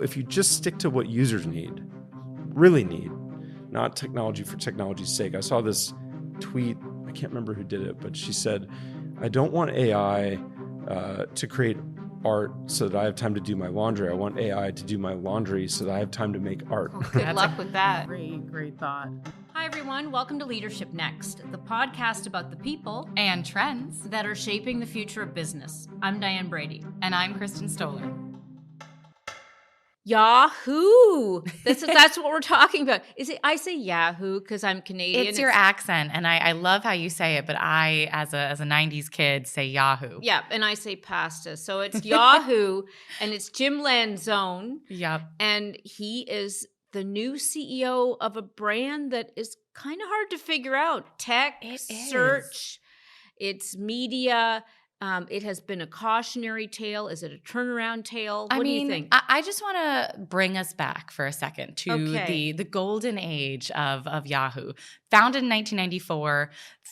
If you just stick to what users really need, not technology for technology's sake. I saw this tweet, I can't remember who did it, but she said, I don't want AI to create art so that I have time to do my laundry. I want AI to do my laundry so that I have time to make art. Good luck with that. Great thought. Hi, everyone. Welcome to Leadership Next, the podcast about the people and trends that are shaping the future of business. I'm Diane Brady. And I'm Kristen Stoller. Yahoo! That's what we're talking about. I say Yahoo because I'm Canadian. It's your accent, and I love how you say it, but I, as a 90s kid, say Yahoo. Yeah, and I say pasta. So it's Yahoo, and it's Jim Lanzone. Yep. And he is the new CEO of a brand that is kind of hard to figure out. Tech, search, it's media. It has been a cautionary tale. Is it a turnaround tale? What do you think? I just want to bring us back for a second to the golden age of Yahoo. Founded in 1994.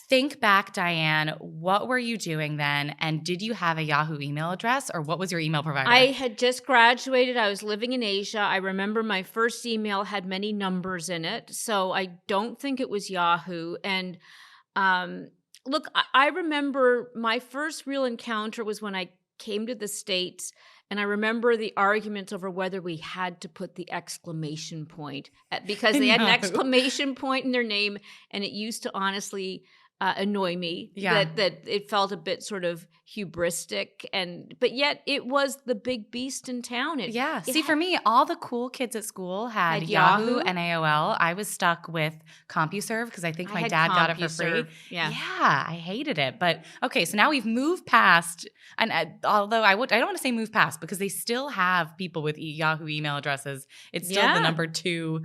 Think back, Diane, what were you doing then? And did you have a Yahoo email address, or what was your email provider? I had just graduated. I was living in Asia. I remember my first email had many numbers in it. So I don't think it was Yahoo. And look, I remember my first real encounter was when I came to the States, and I remember the arguments over whether we had to put the exclamation point because they had an exclamation point in their name, and it used to honestly annoy me that it felt a bit sort of hubristic, but yet it was the big beast in town. For me, all the cool kids at school had Yahoo and AOL. I was stuck with CompuServe because I think my dad got it for free. Yeah, I hated it. But okay, so now we've moved past, and although I don't want to say move past because they still have people with Yahoo email addresses. It's still the number 2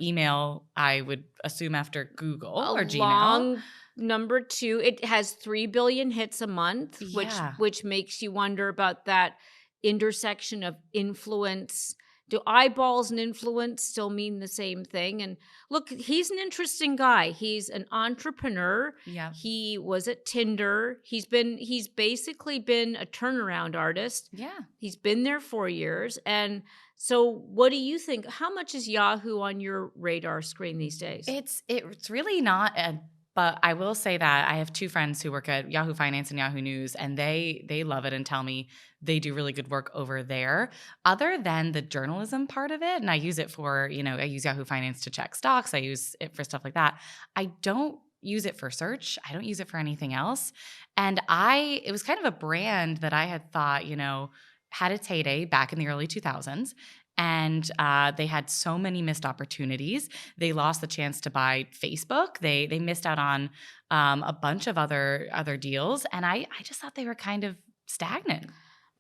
email, I would assume, after Google or Gmail. Number 2, it has 3 billion hits a month, which makes you wonder about that intersection of influence. Do eyeballs and influence still mean the same thing? And look, he's an interesting guy. He's an entrepreneur. Yeah. He was at Tinder. He's basically been a turnaround artist. Yeah. He's been there 4 years. And so what do you think? How much is Yahoo on your radar screen these days? It's really not but I will say that I have 2 friends who work at Yahoo Finance and Yahoo News, and they love it and tell me they do really good work over there. Other than the journalism part of it, and I use it for, I use Yahoo Finance to check stocks. I use it for stuff like that. I don't use it for search. I don't use it for anything else. And it was kind of a brand that I had thought, had its heyday back in the early 2000s. And they had so many missed opportunities. They lost the chance to buy Facebook. They missed out on a bunch of other deals. And I just thought they were kind of stagnant.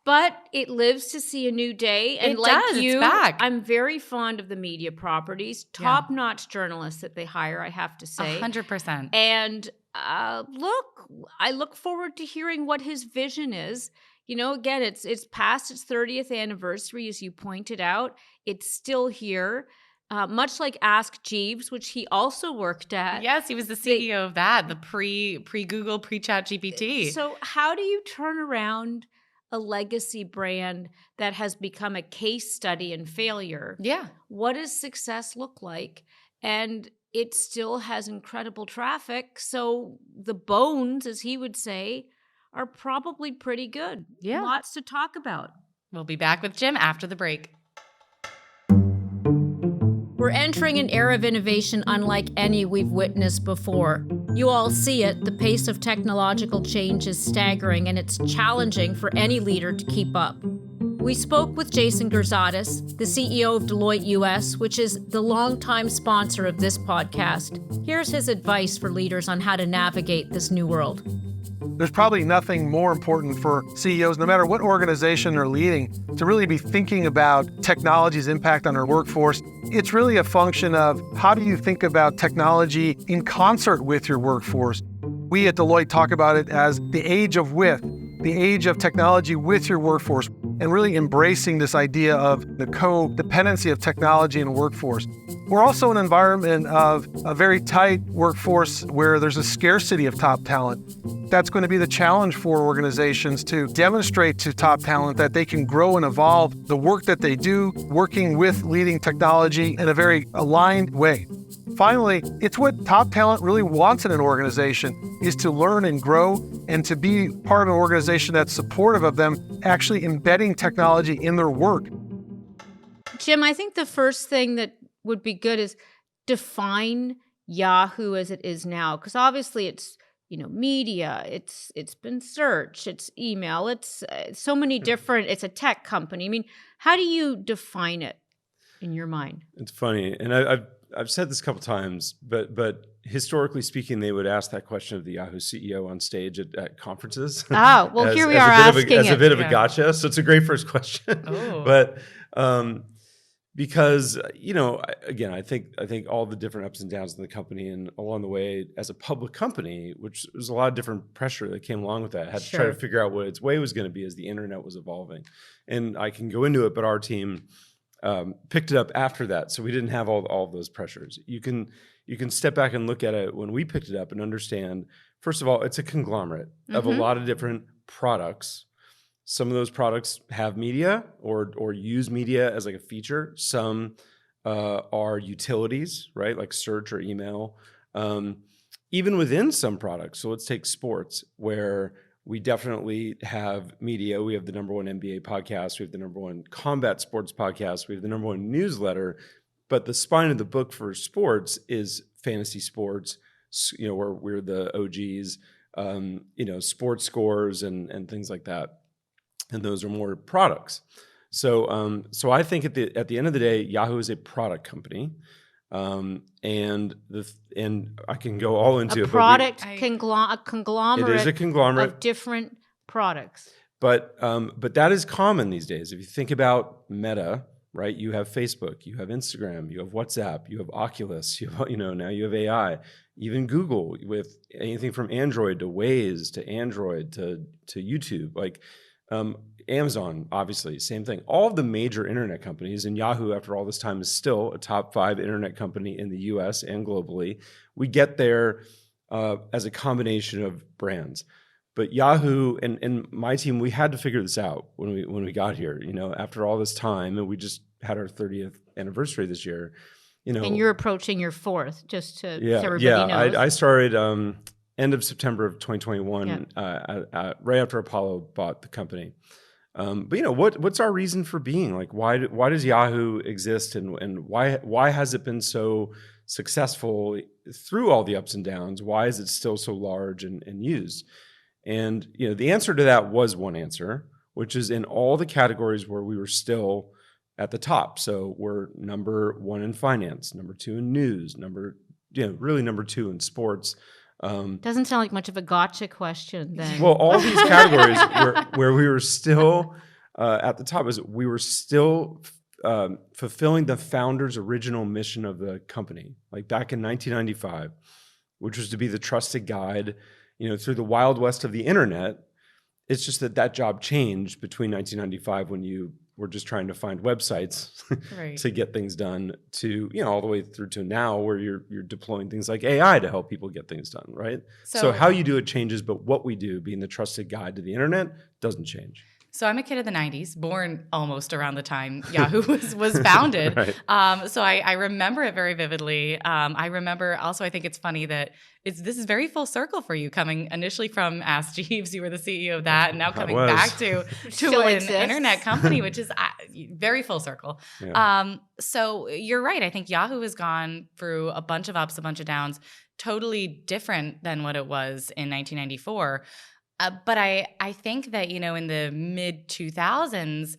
But it lives to see a new day. And it's back. I'm very fond of the media properties. Top-notch journalists that they hire, I have to say. 100%. And look, I look forward to hearing what his vision is. Again, it's past its 30th anniversary, as you pointed out. It's still here, much like Ask Jeeves, which he also worked at. Yes, he was the CEO of that, the pre-Google, pre-Chat GPT. So how do you turn around a legacy brand that has become a case study in failure? Yeah. What does success look like? And it still has incredible traffic. So the bones, as he would say, are probably pretty good. Yeah. Lots to talk about. We'll be back with Jim after the break. We're entering an era of innovation unlike any we've witnessed before. You all see it. The pace of technological change is staggering, and it's challenging for any leader to keep up. We spoke with Jason Gerzadis, the CEO of Deloitte US, which is the longtime sponsor of this podcast. Here's his advice for leaders on how to navigate this new world. There's probably nothing more important for CEOs, no matter what organization they're leading, to really be thinking about technology's impact on their workforce. It's really a function of how do you think about technology in concert with your workforce. We at Deloitte talk about it as the age of with, the age of technology with your workforce. and really embracing this idea of the codependency of technology and workforce. We're also in an environment of a very tight workforce where there's a scarcity of top talent. That's going to be the challenge for organizations to demonstrate to top talent that they can grow and evolve the work that they do, working with leading technology in a very aligned way. Finally, it's what top talent really wants in an organization, is to learn and grow and to be part of an organization that's supportive of them actually embedding technology in their work. Jim, I think the first thing that would be good is define Yahoo as it is now, because obviously it's media, it's been search, it's email, it's so many different. It's a tech company. I mean, how do you define it in your mind? It's funny, and I've said this a couple times, but historically speaking, they would ask that question of the Yahoo CEO on stage at conferences. Oh, well, here we are asking as a bit of a Yeah. gotcha. So it's a great first question. Oh. But because again, I think all the different ups and downs in the company, and along the way as a public company, which there's a lot of different pressure that came along with that. I had to try to Sure. figure out what its way was going to be as the internet was evolving, and I can go into it, but our team picked it up after that, so we didn't have all of those pressures. You can step back and look at it when we picked it up and understand. First of all, it's a conglomerate of a lot of different products. Some of those products have media or use media as like a feature. Some are utilities, right? Like search or email. Even within some products. So let's take sports, where we definitely have media. We have the #1 NBA podcast. We have the #1 combat sports podcast. We have the #1 newsletter. But the spine of the book for sports is fantasy sports, where we're the OGs, sports scores and things like that. And those are more products. So I think at the end of the day, Yahoo is a product company, and I can go all into A it. product I- a conglomerate. It is a conglomerate of different products. But that is common these days. If you think about Meta, right? You have Facebook, you have Instagram, you have WhatsApp, you have Oculus, now you have AI, even Google with anything from Android to Waze to Android to YouTube, like Amazon, obviously, same thing. All of the major internet companies, and Yahoo, after all this time, is still a top 5 internet company in the US and globally. We get there as a combination of brands. But Yahoo and my team, we had to figure this out when we got here, after all this time, and we just had our 30th anniversary this year, And you're approaching your 4th, just so everybody yeah. knows. I started end of September of 2021, right after Apollo bought the company. But what's our reason for being? Like, why does Yahoo exist, and why has it been so successful through all the ups and downs? Why is it still so large and used? And the answer to that was one answer, which is in all the categories where we were still at the top. So we're #1 in finance, #2 in news, really #2 in sports. Doesn't sound like much of a gotcha question then. Well, all these categories where we were still at the top is we were still fulfilling the founder's original mission of the company, like back in 1995, which was to be the trusted guide, through the wild west of the internet. It's just that job changed between 1995, when you were just trying to find websites Right. to get things done, to all the way through to now, where you're deploying things like AI to help people get things done, right? So how you do it changes, but what we do, being the trusted guide to the internet, doesn't change. So I'm a kid of the 90s, born almost around the time Yahoo was founded. Right. So I remember it very vividly. I remember also, I think it's funny that this is very full circle for you, coming initially from Ask Jeeves. You were the CEO of that, and now coming was. back to Still an exists. internet company, which is very full circle. Yeah. So you're right. I think Yahoo has gone through a bunch of ups, a bunch of downs, totally different than what it was in 1994. But I think that, in the mid 2000s,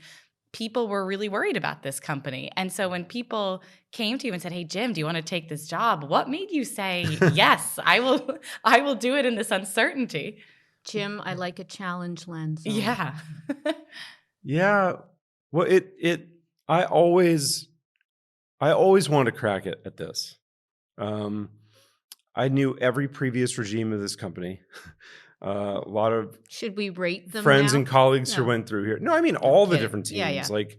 people were really worried about this company. And so when people came to you and said, "Hey, Jim, do you want to take this job?" What made you say, "Yes, I will do it in this uncertainty"? Jim, I like a challenge lens. Yeah. Yeah. Well, I always wanted to crack it at this. I knew every previous regime of this company. A lot of Should we rate them friends now? and colleagues who No. went through here. No, I mean all the kidding. different teams, Yeah. like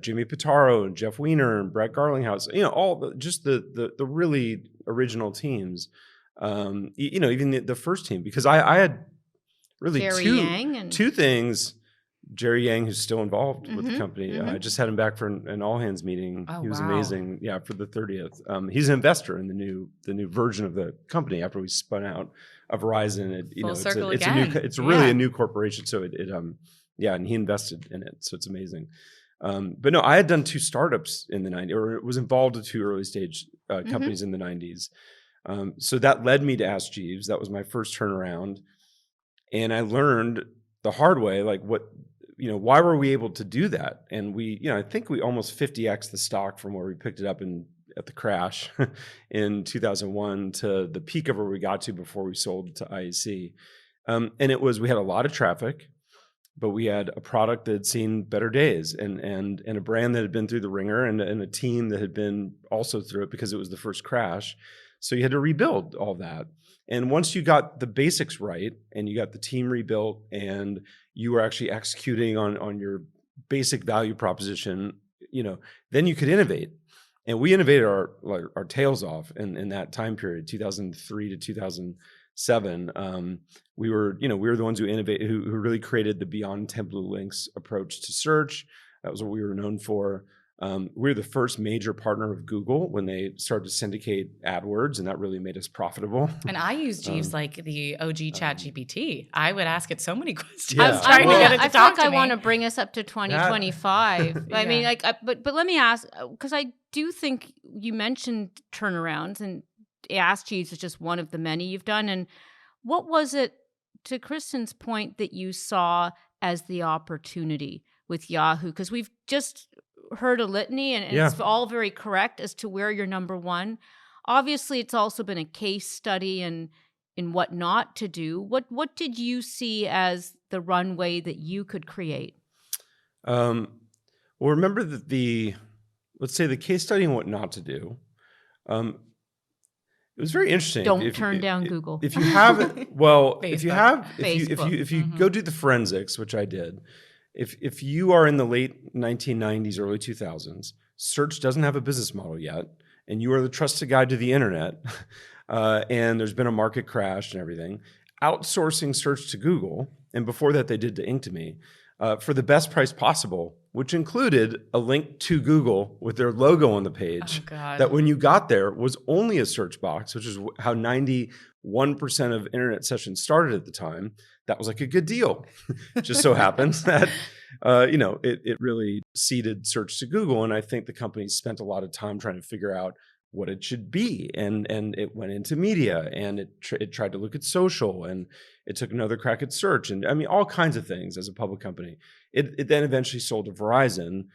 Jimmy Pitaro and Jeff Weiner and Brett Garlinghouse. All the really original teams. Even the first team, because I had really Jerry Yang and two things. Jerry Yang, who's still involved with the company. mhm. I just had him back for an all hands meeting. Oh, He was wow. amazing. Yeah, for the 30th. He's an investor in the new version of the company after we spun out of Verizon. Full circle it's again. it's really Yeah. a new corporation. So and he invested in it. So it's amazing. But no, I had done 2 startups in the 90s, or was involved with 2 early stage companies in the 90s. So that led me to Ask Jeeves. That was my first turnaround. And I learned the hard way, like why were we able to do that? And I think we almost 50x the stock from where we picked it up at the crash in 2001 to the peak of where we got to before we sold to IAC. And we had a lot of traffic, but we had a product that had seen better days and a brand that had been through the ringer and a team that had been also through it because it was the first crash. So you had to rebuild all that. And once you got the basics right and you got the team rebuilt and you were actually executing on your basic value proposition, then you could innovate. And we innovated our tails off in that time period, 2003 to 2007. We were the ones who innovated, who really created the beyond template links approach to search. That was what we were known for. We were the first major partner of Google when they started to syndicate AdWords, and that really made us profitable. And I use Jeeves like the OG Chat GPT. I would ask it so many questions. Yeah. Trying to get it to I talk think to I me. want to bring us up to 2025. I mean, but let me ask, because I do think you mentioned turnarounds, and Ask Jeeves is just one of the many you've done. And what was it, to Kristen's point, that you saw as the opportunity with Yahoo? Because we've just heard a litany, and it's all very correct as to where you're number one. Obviously, it's also been a case study in what not to do. What did you see as the runway that you could create? Well, remember that let's say the case study and what not to do. It was very interesting. Don't turn down Google. If you have, well, if you Facebook. go do the forensics, which I did. If you are in the late 1990s, early 2000s, search doesn't have a business model yet, and you are the trusted guide to the internet, and there's been a market crash and everything, outsourcing search to Google, and before that they did to Inktomi, for the best price possible, which included a link to Google with their logo on the page, that when you got there was only a search box, which is how 91% of internet sessions started at the time. That was like a good deal. Just so happens that, it really seeded search to Google. And I think the company spent a lot of time trying to figure out what it should be. And it went into media, and it tried to look at social, and it took another crack at search. And I mean, all kinds of things as a public company. It then eventually sold to Verizon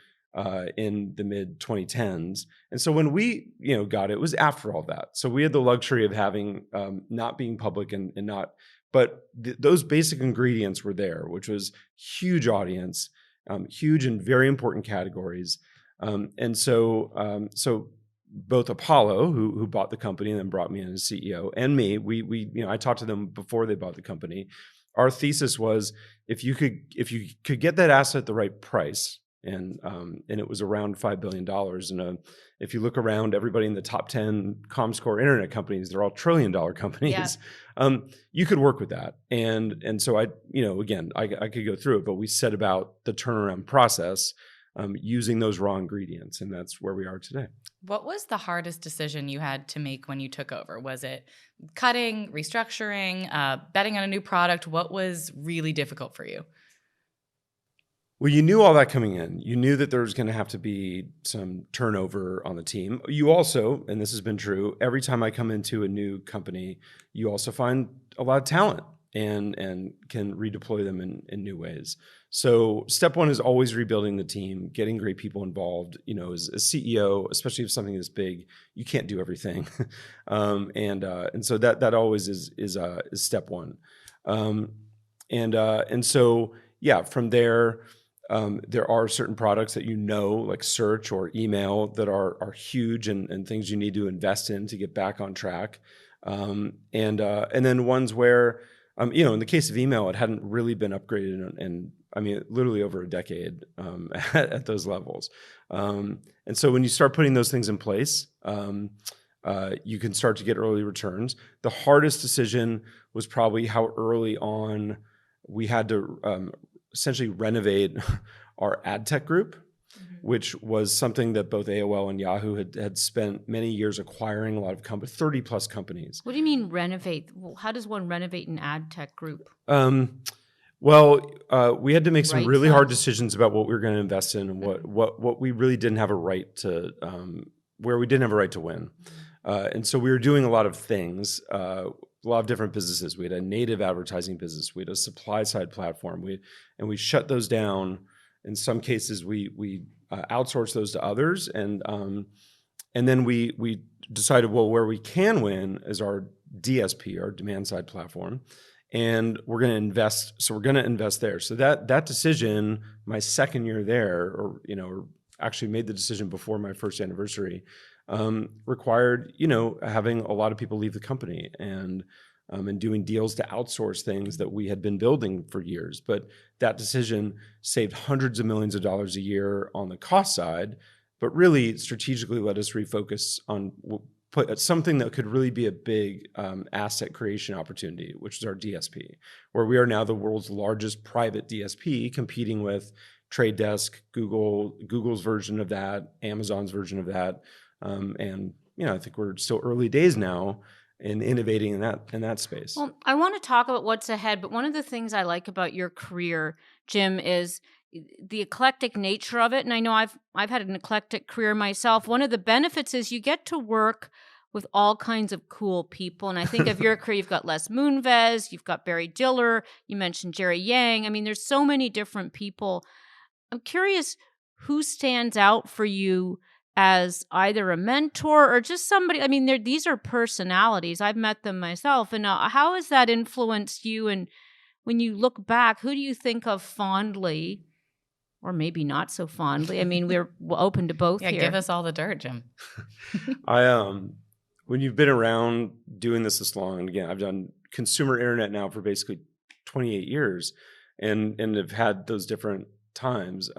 in the mid 2010s. And so when we, got it was after all that. So we had the luxury of having, not being public and not, but those basic ingredients were there, which was huge audience, huge and very important categories. And so both Apollo, who bought the company and then brought me in as CEO, and me, we I talked to them before they bought the company. Our thesis was if you could get that asset at the right price, and it was around $5 billion. And if you look around, everybody in the top 10 Comscore internet companies, they're all $1 trillion companies. Yeah. You could work with that, and so I could go through it, but we set about the turnaround process using those raw ingredients, and that's where we are today. What was the hardest decision you had to make when you took over? Was it cutting, restructuring, betting on a new product? What was really difficult for you? Well, you knew all that coming in. You knew that there was going to have to be some turnover on the team. You also, and this has been true, every time I come into a new company, you also find a lot of talent and can redeploy them in new ways. So step one is always rebuilding the team, getting great people involved. As a CEO, especially if something is big, you can't do everything, and so that always is step one. And so from there. There are certain products that like search or email, that are huge and things you need to invest in to get back on track. And then ones where In the case of email, it hadn't really been upgraded, and I mean, literally over a decade at those levels. And so when you start putting those things in place, you can start to get early returns. The hardest decision was probably how early on we had to essentially renovate our ad tech group, which was something that both AOL and Yahoo had spent many years acquiring a lot of 30 plus companies. What do you mean renovate? Well, how does one renovate an ad tech group? We had to make some really hard size. decisions about what we were going to invest in and what we really didn't have a right to, where we didn't have a right to win. And so we were doing a lot of things, a lot of different businesses. We had a native advertising business. We had a supply side platform. We shut those down. In some cases, we outsourced those to others. And then we decided, well, where we can win is our DSP, our demand side platform. And we're going to invest. So we're going to invest there. So that decision, my second year there, or actually made the decision before my first anniversary, required having a lot of people leave the company and doing deals to outsource things that we had been building for years. But that decision saved hundreds of millions of dollars a year on the cost side, but really strategically let us refocus on something that could really be a big asset creation opportunity, which is our DSP, where we are now the world's largest private DSP, competing with Trade Desk, Google's version of that, Amazon's version of that. I think we're still early days now in innovating in that space. Well, I want to talk about what's ahead, but one of the things I like about your career, Jim, is the eclectic nature of it. And I know I've had an eclectic career myself. One of the benefits is you get to work with all kinds of cool people. And I think of your career, you've got Les Moonves, you've got Barry Diller, you mentioned Jerry Yang. I mean, there's so many different people. I'm curious who stands out for you as either a mentor or just somebody. I mean, these are personalities. I've met them myself. And how has that influenced you? And when you look back, who do you think of fondly, or maybe not so fondly? I mean, we're open to both here. Give us all the dirt, Jim. When you've been around doing this long, and again, I've done consumer internet now for basically 28 years and have had those different times.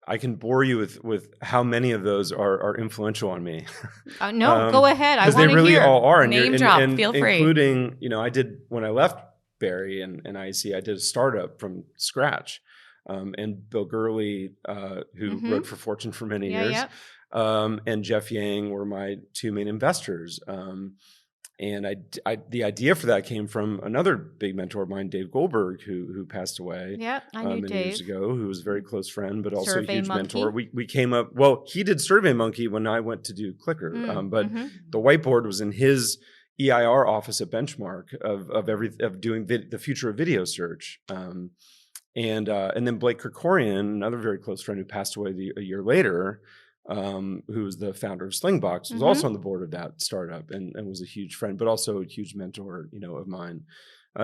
I can bore you with how many of those are influential on me. No, go ahead. I want to hear. Because they really all are. Name drop. Feel free. Including, when I left Barry and IEC, I did a startup from scratch. And Bill Gurley, who wrote for Fortune for many years, and Jeff Yang were my two main investors. And the idea for that came from another big mentor of mine, Dave Goldberg, who passed away I knew many Dave. years ago, who was a very close friend, but also Survey a huge Monkey. mentor. We came up, he did SurveyMonkey when I went to do Clicker, but the whiteboard was in his EIR office at Benchmark of doing the future of video search. And then Blake Kerkorian, another very close friend who passed away a year later, who was the founder of Slingbox, was also on the board of that startup and was a huge friend, but also a huge mentor, of mine.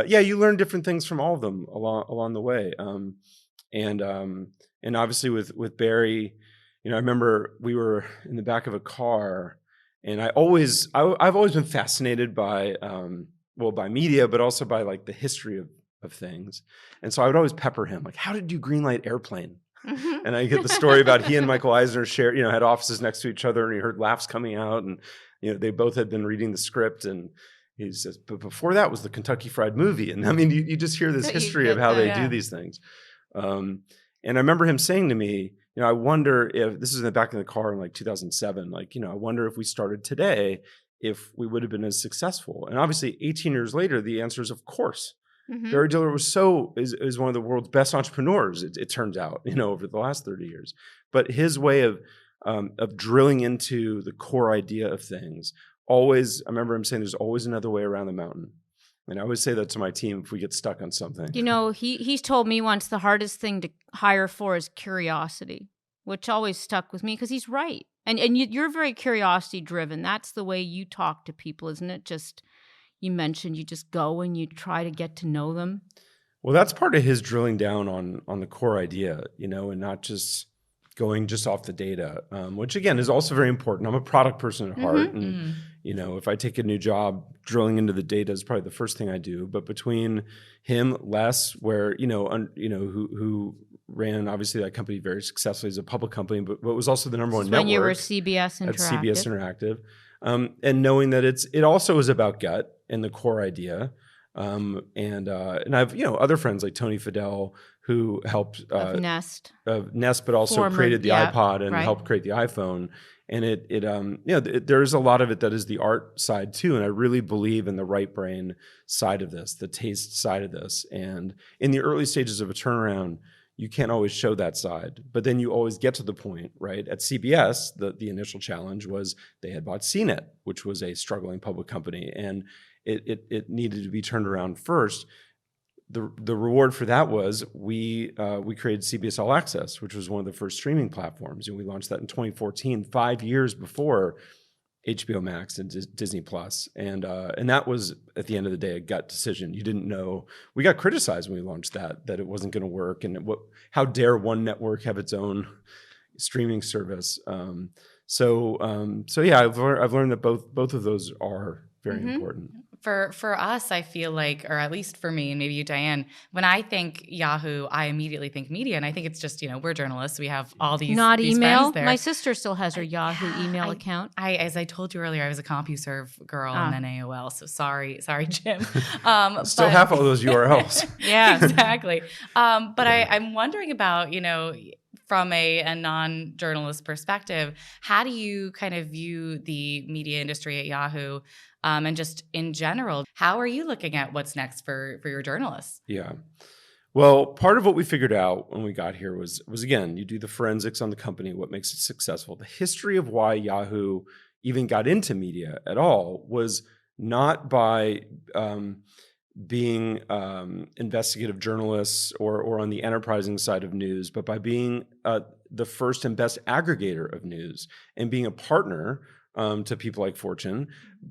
You learn different things from all of them along the way. And obviously with Barry, I remember we were in the back of a car, and I've always been fascinated by media, but also by like the history of things. And so I would always pepper him, like, how did you greenlight Airplane? And I get the story about he and Michael Eisner had offices next to each other, and he heard laughs coming out, and they both had been reading the script, and he says, but before that was the Kentucky Fried Movie. And I mean, you just hear this history of how they do these things. And I remember him saying to me, I wonder if this is in the back of the car in like 2007, I wonder if we started today, if we would have been as successful. And obviously 18 years later, the answer is of course. Barry Diller is one of the world's best entrepreneurs, it turns out, over the last 30 years. But his way of drilling into the core idea of things, I remember him saying there's always another way around the mountain. And I always say that to my team if we get stuck on something. He's told me once the hardest thing to hire for is curiosity, which always stuck with me because he's right. And you're very curiosity driven. That's the way you talk to people, isn't it? You mentioned you just go and you try to get to know them. Well, that's part of his drilling down on the core idea, and not just going just off the data, which again is also very important. I'm a product person at heart, and if I take a new job, drilling into the data is probably the first thing I do. But between him, Les, where who ran obviously that company very successfully as a public company, but was also the number one network when you were CBS Interactive. At CBS Interactive, and knowing that it also is about gut and the core idea. And I've other friends like Tony Fadell who helped Nest, but also created the iPod and helped create the iPhone. And there's a lot of it that is the art side too. And I really believe in the right brain side of this, the taste side of this. And in the early stages of a turnaround, you can't always show that side, but then you always get to the point, right? At CBS, the initial challenge was they had bought CNET, which was a struggling public company, and it needed to be turned around first. The reward for that was we created CBS All Access, which was one of the first streaming platforms, and we launched that in 2014, 5 years before HBO Max and Disney Plus, and that was at the end of the day a gut decision. You didn't know. We got criticized when we launched that it wasn't going to work, and how dare one network have its own streaming service? So yeah, I've learned that both of those are very important. For us, I feel like, or at least for me, and maybe you, Diane, when I think Yahoo, I immediately think media, and I think it's just we're journalists. We have all these not these email. friends there. My sister still has her Yahoo email account. As I told you earlier, I was a CompuServe girl and then AOL. So sorry, Jim. Still have all those URLs. Yeah, exactly. But I'm wondering about from a non-journalist perspective, how do you kind of view the media industry at Yahoo? And just in general, how are you looking at what's next for your journalists? Yeah. Well, part of what we figured out when we got here was again, you do the forensics on the company, what makes it successful. The history of why Yahoo even got into media at all was not by being investigative journalists or on the enterprising side of news, but by being the first and best aggregator of news and being a partner to people like Fortune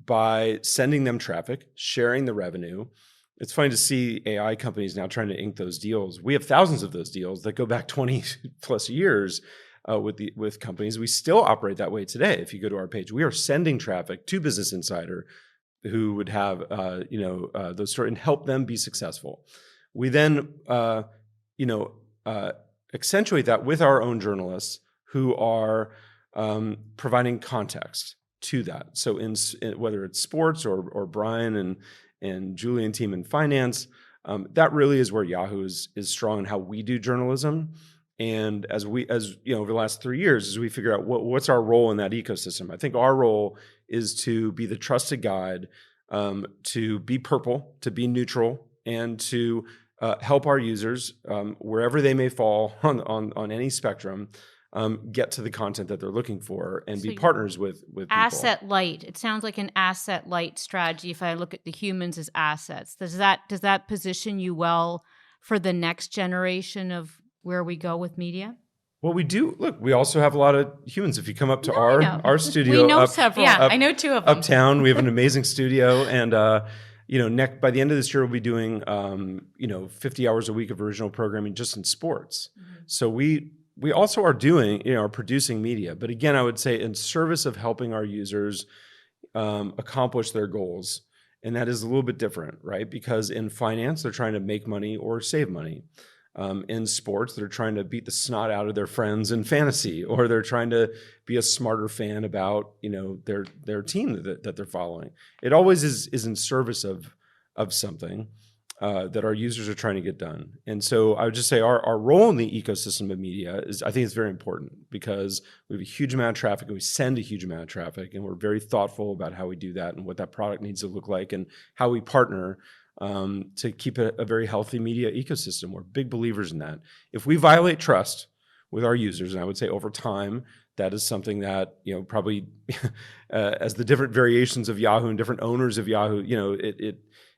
by sending them traffic, sharing the revenue. It's funny to see AI companies now trying to ink those deals. We have thousands of those deals that go back 20 plus years with companies. We still operate that way today. If you go to our page, we are sending traffic to Business Insider who would have those stories and help them be successful. We then accentuate that with our own journalists who are providing context to that. So in whether it's sports or Brian and Julie and team in finance, that really is where Yahoo is strong in how we do journalism. And as over the last 3 years, as we figure out what's our role in that ecosystem, I think our role is to be the trusted guide, to be purple, to be neutral, and to help our users wherever they may fall on any spectrum. Get to the content that they're looking for and be partners with people. Asset light. It sounds like an asset light strategy. If I look at the humans as assets, does that position you well for the next generation of where we go with media? Well, we do. Look, we also have a lot of humans. If you come up to our studio, we know several. Yeah, I know two of them. Uptown, we have an amazing studio, and by the end of this year, we'll be doing 50 hours a week of original programming just in sports. Mm-hmm. So we also are doing, are producing media. But again, I would say in service of helping our users accomplish their goals. And that is a little bit different, right? Because in finance, they're trying to make money or save money. In sports, they're trying to beat the snot out of their friends in fantasy, or they're trying to be a smarter fan about, their team that they're following. It always is in service of something. That our users are trying to get done. And so I would just say our role in the ecosystem of media I think it's very important because we have a huge amount of traffic and we send a huge amount of traffic, and we're very thoughtful about how we do that and what that product needs to look like and how we partner to keep a very healthy media ecosystem. We're big believers in that. If we violate trust with our users, and I would say over time, that is something that, probably as the different variations of Yahoo and different owners of Yahoo,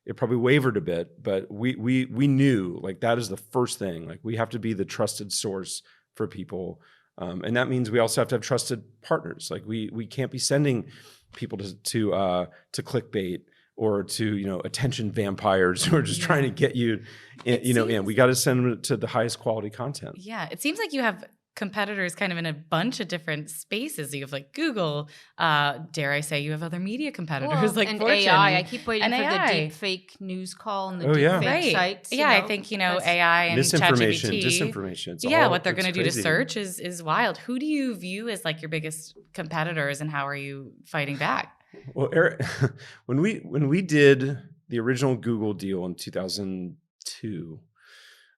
it probably wavered a bit, but we knew that is the first thing. We have to be the trusted source for people, and that means we also have to have trusted partners. We can't be sending people to clickbait or to attention vampires who are just trying to get you in. We got to send them to the highest quality content. Yeah, it seems like you have competitors kind of in a bunch of different spaces. You have like Google, dare I say, you have other media competitors like and Fortune. AI. I keep waiting and for AI. the deep fake news call and the Oh, deep yeah. fake Right. sites. Yeah, I think, that's- AI and Misinformation, ChatGPT. disinformation. It's Yeah, all, what they're it's going to do to crazy. search is wild. Who do you view as like your biggest competitors, and how are you fighting back? Well, Eric, when we did the original Google deal in 2002,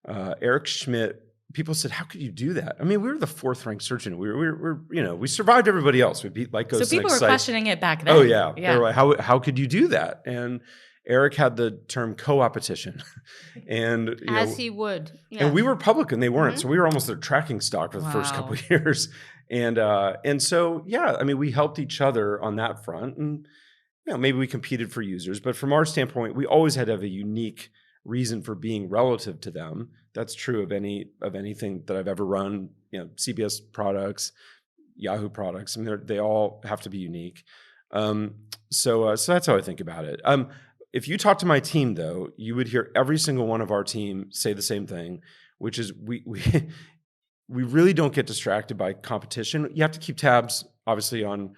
Eric Schmidt, people said, "How could you do that?" I mean, we were the 4th ranked search engine. We were we survived everybody else. We beat Lycos. So people were questioning it back then. Oh yeah, Yeah. They were like, how could you do that? And Eric had the term co-opetition, and as he would. Yeah. and we were public and they weren't, so we were almost their tracking stock for the first Wow. couple of years. And so yeah, I mean, we helped each other on that front, and maybe we competed for users, but from our standpoint, we always had to have a unique reason for being relative to them. That's true of anything that I've ever run. CBS products, Yahoo products. I mean, they all have to be unique. So that's how I think about it. If you talk to my team, though, you would hear every single one of our team say the same thing, which is we really don't get distracted by competition. You have to keep tabs, obviously, on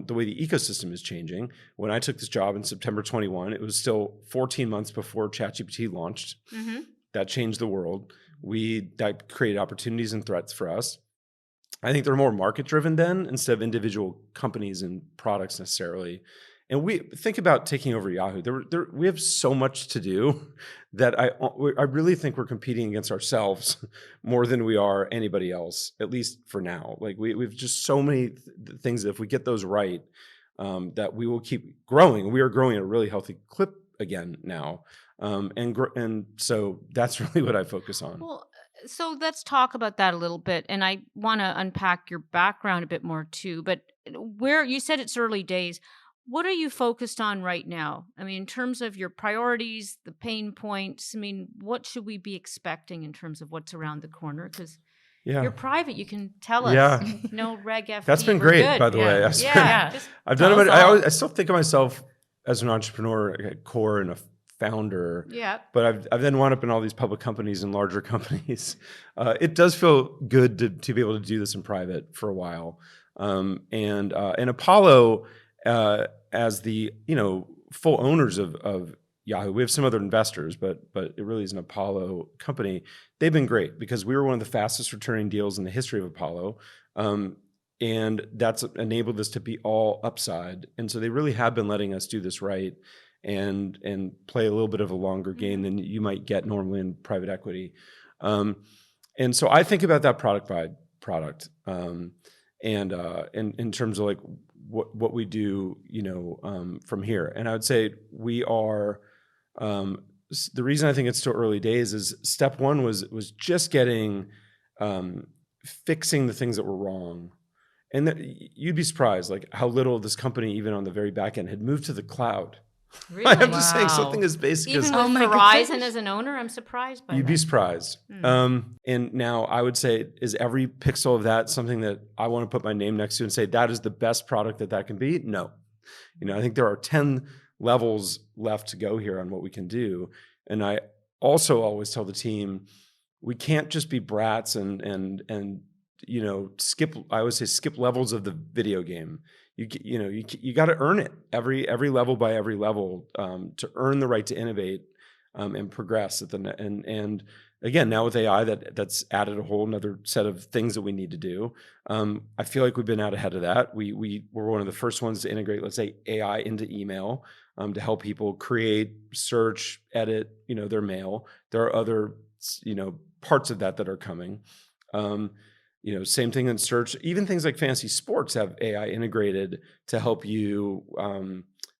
the way the ecosystem is changing. When I took this job in September 21, it was still 14 months before ChatGPT launched. Mm-hmm. That changed the world. That created opportunities and threats for us. I think they're more market-driven then, instead of individual companies and products necessarily. And we think about taking over Yahoo. We have so much to do that I really think we're competing against ourselves more than we are anybody else, at least for now. Like we've just so many things that if we get those right, that we will keep growing. We are growing at a really healthy clip again now. And so that's really what I focus on. Well, so let's talk about that a little bit. And I want to unpack your background a bit more too. But where you said it's early days, what are you focused on right now? I mean, in terms of your priorities, the pain points, I mean, what should we be expecting in terms of what's around the corner? Because you're private, you can tell us. Yeah. No reg FD. That's been we're great, good. by the way. I've done it. I still think of myself as an entrepreneur at core and a founder. Yeah. But I've then wound up in all these public companies and larger companies. It does feel good to be able to do this in private for a while. And Apollo, as the full owners of Yahoo, we have some other investors, but it really is an Apollo company. They've been great because we were one of the fastest returning deals in the history of Apollo, and that's enabled us to be all upside. And so they really have been letting us do this right and play a little bit of a longer game than you might get normally in private equity. And so I think about that product by product, and in terms of like what we do, from here. And I would say we are. The reason I think it's still early days is step one was just getting fixing the things that were wrong, and you'd be surprised like how little of this company, even on the very back end, had moved to the cloud. Really? I'm just saying something as basic Even as with Verizon as an owner, I'm surprised by you'd that. be surprised. And now I would say, is every pixel of that something that I want to put my name next to and say that is the best product that can be? No. I think there are 10 levels left to go here on what we can do. And I also always tell the team, we can't just be brats and skip. I always say skip levels of the video game. You got to earn it every level by every level to earn the right to innovate and progress and again, now with AI that's added a whole another set of things that we need to do. I feel like we've been out ahead of that. We were one of the first ones to integrate, let's say, AI into email to help people create, search, edit their mail. There are other parts of that are coming. Same thing in search. Even things like fantasy sports have AI integrated to help you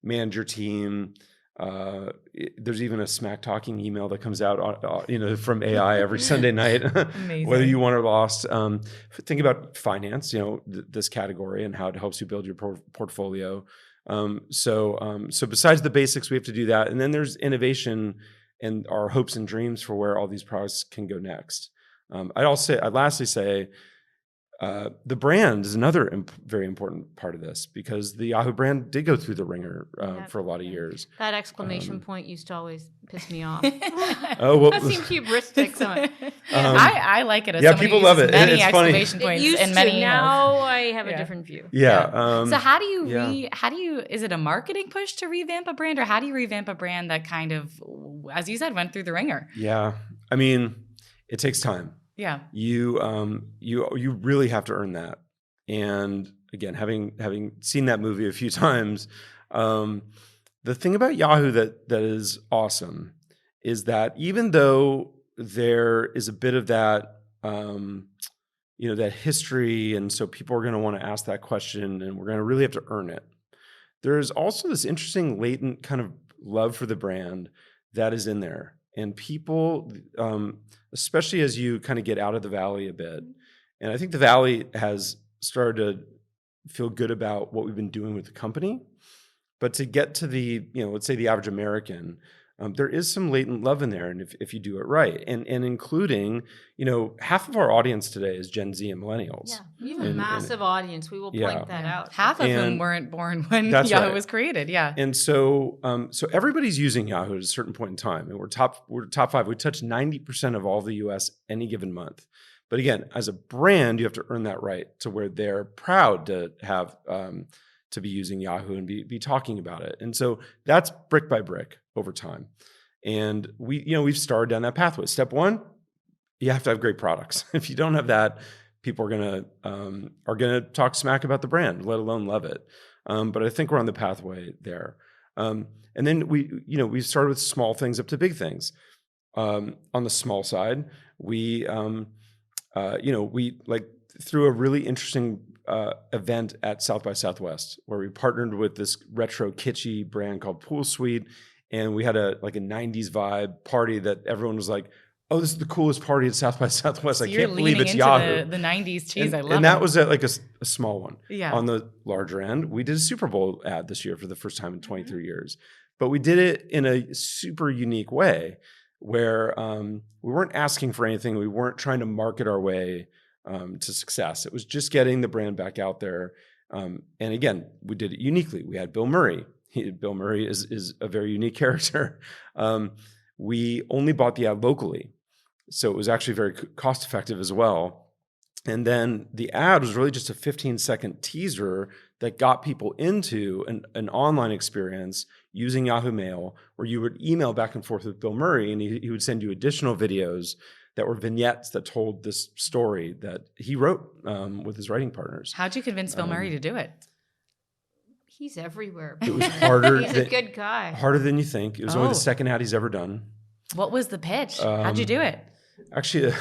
manage your team. There's even a smack talking email that comes out, from AI every Sunday night, whether you won or lost. Think about finance, this category and how it helps you build your portfolio. So besides the basics, we have to do that, and then there's innovation and our hopes and dreams for where all these products can go next. I'd lastly say, The brand is another very important part of this, because the Yahoo brand did go through the ringer for a lot of years. That exclamation point used to always piss me off. Oh, well, That seemed hubristic. I like it. As yeah, someone who people love uses it. Many It's funny. exclamation points It used and to. many emails. Now I have a different view. Yeah. So how do you is it a marketing push to revamp a brand, or how do you revamp a brand that kind of, as you said, went through the ringer? Yeah. I mean, it takes time. Yeah. You really have to earn that. And again, having seen that movie a few times, the thing about Yahoo that is awesome is that even though there is a bit of that, that history, and so people are going to want to ask that question, and we're going to really have to earn it. There's also this interesting latent kind of love for the brand that is in there, and people, especially as you kind of get out of the valley a bit, and I think the valley has started to feel good about what we've been doing with the company, but to get to the, let's say the average American, there is some latent love in there, and if you do it right, and including, half of our audience today is Gen Z and millennials. Yeah, we have a massive audience. We will point that out. Half of them weren't born when Yahoo was created. Yeah, and so everybody's using Yahoo at a certain point in time, and we're top 5. We touch 90% of all the U.S. any given month. But again, as a brand, you have to earn that right to where they're proud to have to be using Yahoo and be talking about it. And so that's brick by brick over time. And we've started down that pathway. Step 1, you have to have great products. If you don't have that, people are gonna talk smack about the brand, let alone love it. But I think we're on the pathway there. And then we started with small things up to big things. On the small side, we through a really interesting event at South by Southwest, where we partnered with this retro kitschy brand called Pool Suite, and we had a 90s vibe party that everyone was like, "Oh, this is the coolest party at South by Southwest." So I can't believe it's Yahoo. The 90s cheese. I love it. And that was a small one. Yeah. On the larger end, we did a Super Bowl ad this year for the first time in 23 years, but we did it in a super unique way, where we weren't asking for anything. We weren't trying to market our way to success. It was just getting the brand back out there. And again, we did it uniquely. We had Bill Murray. Bill Murray is a very unique character. We only bought the ad locally, so it was actually very cost effective as well. And then the ad was really just a 15-second teaser that got people into an online experience using Yahoo Mail, where you would email back and forth with Bill Murray, and he would send you additional videos that were vignettes that told this story that he wrote with his writing partners. How'd you convince Bill Murray to do it? He's everywhere. It was harder. He's a good guy. Harder than you think. It was only the second ad he's ever done. What was the pitch? How'd you do it? Actually,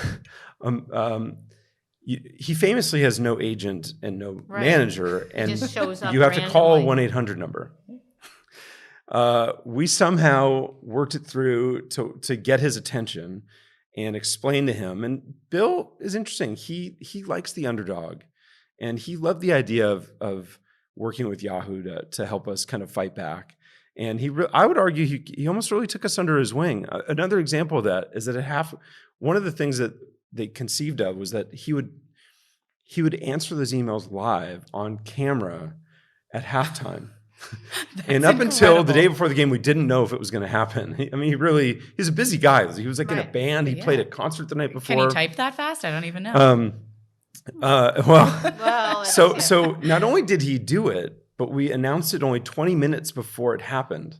he famously has no agent and no manager, and just shows up you have to call a randomly. 1-800 number. We somehow worked it through to get his attention and explain to him. And Bill is interesting. He likes the underdog, and he loved the idea of working with Yahoo to help us kind of fight back. And I would argue he almost really took us under his wing. Another example of that is that one of the things that they conceived of was that he would answer those emails live on camera at halftime. And up until the day before the game, we didn't know if it was going to happen. He's a busy guy. He was in a band. He played a concert the night before. Can he type that fast? I don't even know. So not only did he do it, but we announced it only 20 minutes before it happened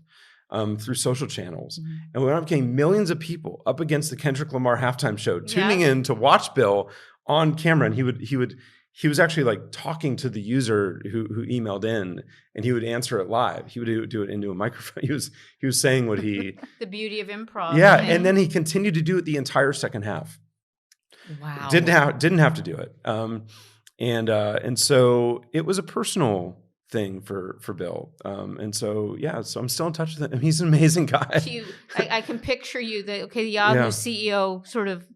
through social channels. Mm-hmm. And we ended up getting millions of people up against the Kendrick Lamar halftime show, tuning in to watch Bill on camera. And he was actually talking to the user who emailed in, and he would answer it live. He would do it into a microphone. He was saying what he... The beauty of improv. Yeah, and then he continued to do it the entire second half. Wow. Didn't have to do it. And so it was a personal thing for Bill. And so I'm still in touch with him. He's an amazing guy. I can picture you, the Yahoo CEO sort of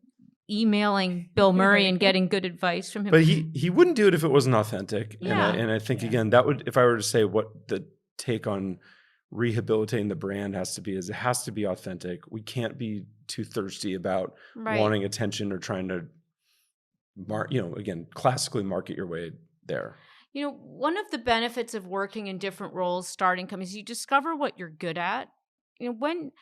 emailing Bill Murray and getting good advice from him. But he wouldn't do it if it wasn't authentic. Yeah. And I think again, that would, if I were to say what the take on rehabilitating the brand has to be, is it has to be authentic. We can't be too thirsty about wanting attention or trying to again, classically market your way there. One of the benefits of working in different roles, starting companies, you discover what you're good at. When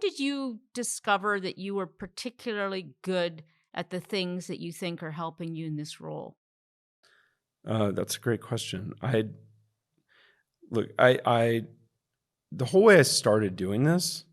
did you discover that you were particularly good at the things that you think are helping you in this role? That's a great question. The whole way I started doing this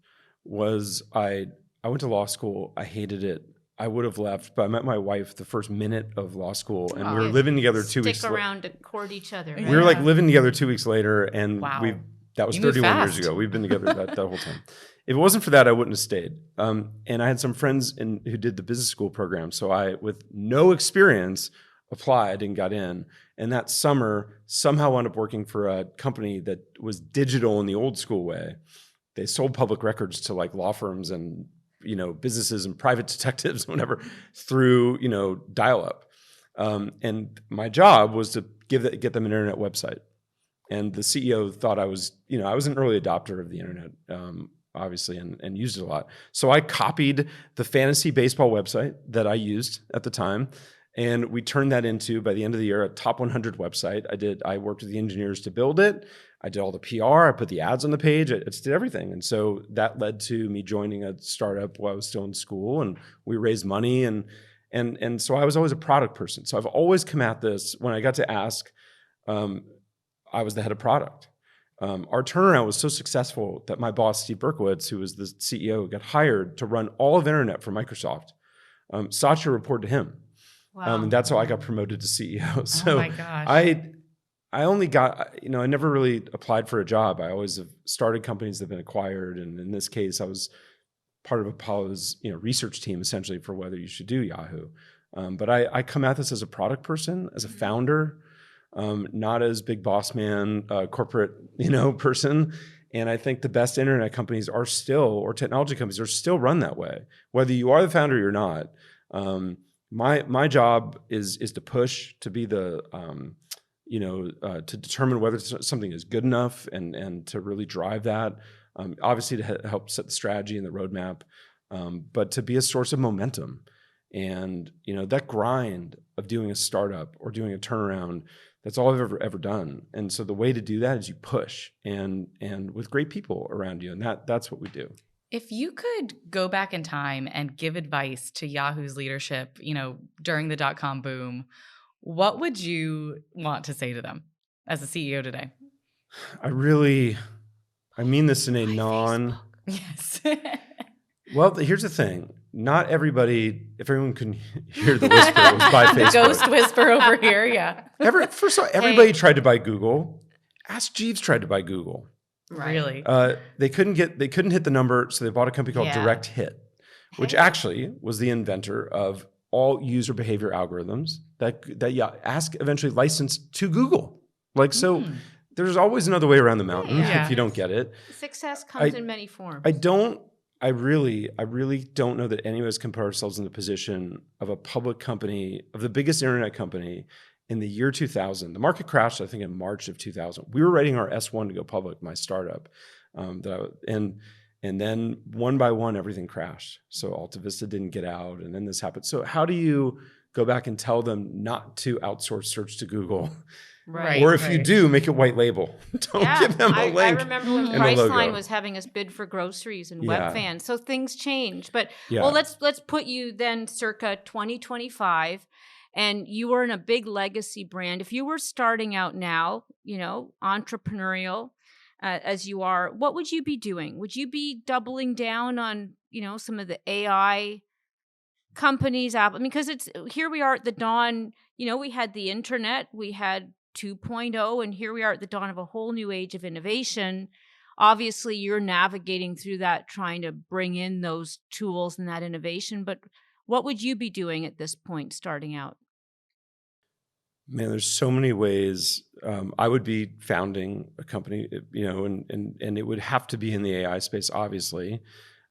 was I went to law school. I hated it. I would have left, but I met my wife the first minute of law school, and we were living together 2 weeks. Stick around to court each other. Right? We were like living together 2 weeks later, and Wow. that was You moved 31 years fast. ago. We've been together that whole time. If it wasn't for that, I wouldn't have stayed. And I had some friends who did the business school program, so I, with no experience, applied and got in. And that summer, somehow wound up working for a company that was digital in the old school way. They sold public records to like law firms and businesses and private detectives, whatever, through dial-up. And my job was to get them an internet website. And the CEO thought I was an early adopter of the internet, obviously, and used it a lot. So I copied the fantasy baseball website that I used at the time, and we turned that into, by the end of the year, a top 100 website. I worked with the engineers to build it. I did all the PR. I put the ads on the page. I did everything. And so that led to me joining a startup while I was still in school, and we raised money. And so I was always a product person. So I've always come at this. When I got to Ask, I was the head of product. Our turnaround was so successful that my boss, Steve Berkowitz, who was the CEO, got hired to run all of internet for Microsoft. Satya reported to him. Wow. And that's how I got promoted to CEO. So Oh my gosh. I only got, I never really applied for a job. I always have started companies that have been acquired. And in this case, I was part of Apollo's, research team essentially for whether you should do Yahoo. But I come at this as a product person, as a founder, not as big boss man, corporate, person. And I think the best internet companies are still, or technology companies are still run that way. Whether you are the founder or you're not, my job is to push, to be the, to determine whether something is good enough and to really drive that. Obviously to help set the strategy and the roadmap, but to be a source of momentum. And, that grind of doing a startup or doing a turnaround, that's all I've ever done. And so the way to do that is you push and with great people around you. And that's what we do. If you could go back in time and give advice to Yahoo's leadership, during the .com boom, what would you want to say to them as a CEO today? I mean this in a Yes. Well, here's the thing. Not everybody, if everyone can hear the whisper, it was by Facebook. Ghost whisper over here, yeah. First of all, everybody tried to buy Google. Ask Jeeves tried to buy Google. Right. Really? They couldn't hit the number, so they bought a company called Direct Hit, which actually was the inventor of all user behavior algorithms that Ask eventually licensed to Google. So there's always another way around the mountain if you don't get it. Success comes in many forms. I really don't know that any of us can put ourselves in the position of a public company, of the biggest internet company in the year 2000. The market crashed, I think, in March of 2000. We were writing our S1 to go public, my startup. And then one by one, everything crashed. So Alta Vista didn't get out, and then this happened. So how do you go back and tell them not to outsource search to Google? Right. Or if you do, make it white label. Don't give them a link. I remember when Priceline was having us bid for groceries and Webfan. So things change. But well, let's put you then circa 2025, and you were in a big legacy brand. If you were starting out now, entrepreneurial as you are, what would you be doing? Would you be doubling down on some of the AI companies? Because here we are at the dawn. We had the internet, we had 2.0, and here we are at the dawn of a whole new age of innovation. Obviously, you're navigating through that, trying to bring in those tools and that innovation. But what would you be doing at this point, starting out? Man, there's so many ways. I would be founding a company, and it would have to be in the AI space, obviously,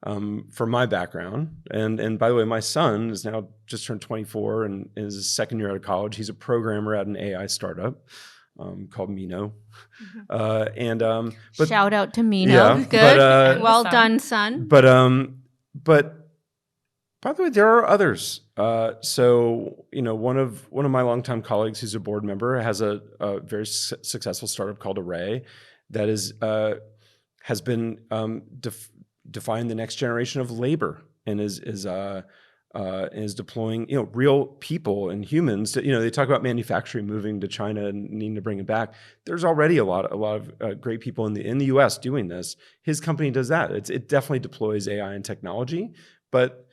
for my background. And by the way, my son is now just turned 24 and is his second year out of college. He's a programmer at an AI startup called Mino. But shout out to Mino. Yeah, Good. Well done, son. But By the way, there are others. So, one of my longtime colleagues who's a board member has a very successful startup called Array that has been define the next generation of labor and is deploying real people and humans. They talk about manufacturing moving to China and needing to bring it back. There's already a lot of great people in the U.S. doing this. His company does that. It definitely deploys AI and technology, but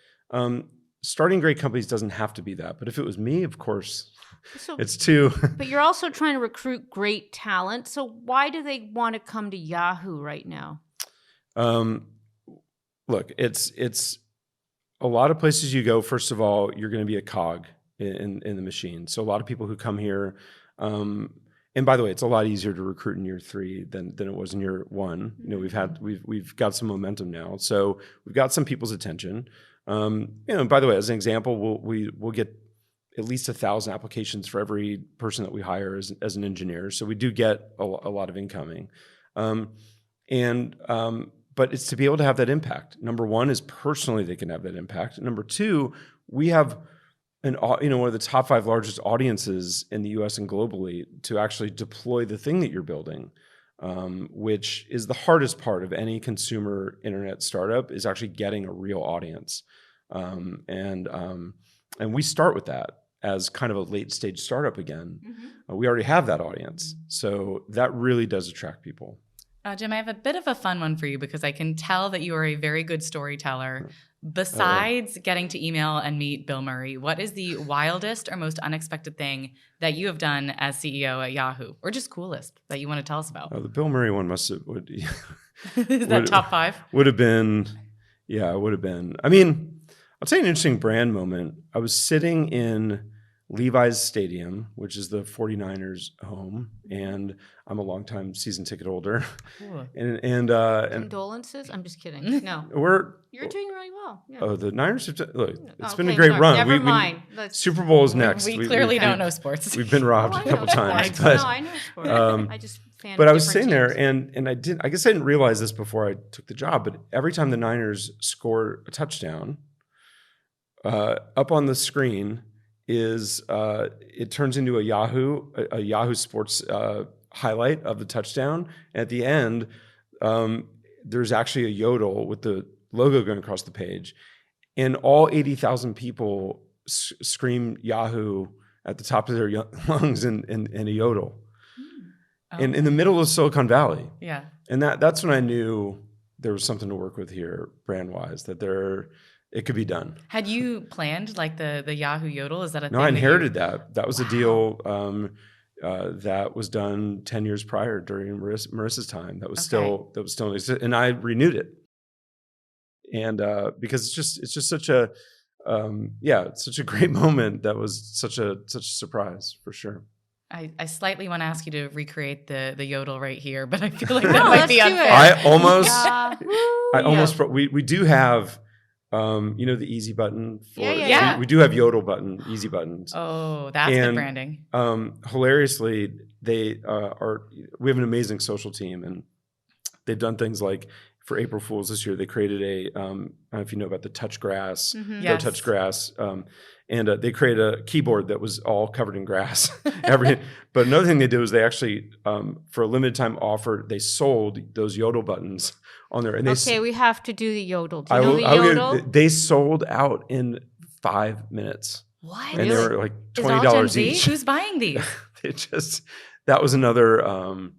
starting great companies doesn't have to be that. But if it was me, of course, it's too. But you're also trying to recruit great talent. So why do they want to come to Yahoo right now? Look, it's a lot of places you go. First of all, you're going to be a cog in the machine. So a lot of people who come here, and by the way, it's a lot easier to recruit in year 3 than it was in year 1. We've got some momentum now, so we've got some people's attention. By the way, as an example, we'll get at least 1,000 applications for every person that we hire as an engineer. So we do get a lot of incoming, but it's to be able to have that impact. Number one is personally they can have that impact. Number two, we have one of the top 5 largest audiences in the U.S. and globally to actually deploy the thing that you're building, which is the hardest part of any consumer internet startup, is actually getting a real audience. And we start with that as kind of a late stage startup again. We already have that audience. So that really does attract people. Jim, I have a bit of a fun one for you because I can tell that you are a very good storyteller. Besides getting to email and meet Bill Murray, what is the wildest or most unexpected thing that you have done as CEO at Yahoo, or just coolest that you want to tell us about? Oh, the Bill Murray one is that top 5? Would have been. Yeah, it would have been. I mean, I'll tell you an interesting brand moment. I was sitting in Levi's Stadium, which is the 49ers home, and I'm a longtime season ticket holder. Cool. And condolences? I'm just kidding. No, you're doing really well. Yeah. Oh, the Niners have it's been a great run. Never mind. Super Bowl is next. We clearly don't know sports. We've been robbed a couple times. No, I know sports. I just but I was sitting there, and I guess I didn't realize this before I took the job, but every time the Niners score a touchdown, up on the screen is it turns into a Yahoo Sports highlight of the touchdown. And at the end, there's actually a yodel with the logo going across the page, and all 80,000 people scream Yahoo at the top of their lungs in a yodel, in the middle of Silicon Valley. Yeah, and that's when I knew there was something to work with here, brand wise. That it could be done. Had you planned like the Yahoo Yodel? Is that a thing? No, I inherited that. That was a deal that was done 10 years prior during Marissa's time. That was still and I renewed it. And because it's just such a it's such a great moment. That was such a surprise for sure. I slightly want to ask you to recreate the yodel right here, but I feel like that might be unfair. I almost we do have the easy button for we do have yodel button, easy buttons. Oh, that's good branding. Hilariously, we have an amazing social team, and they've done things like for April Fools this year, they created I don't know if you know about the touch grass, Yes. touch grass. And they created a keyboard that was all covered in grass. But another thing they did was they actually, for a limited time offer, they sold those yodel buttons on there. And we have to do the yodel. Do you know the yodel? They sold out in 5 minutes. What? And they were like $20 each. Who's buying these? That was another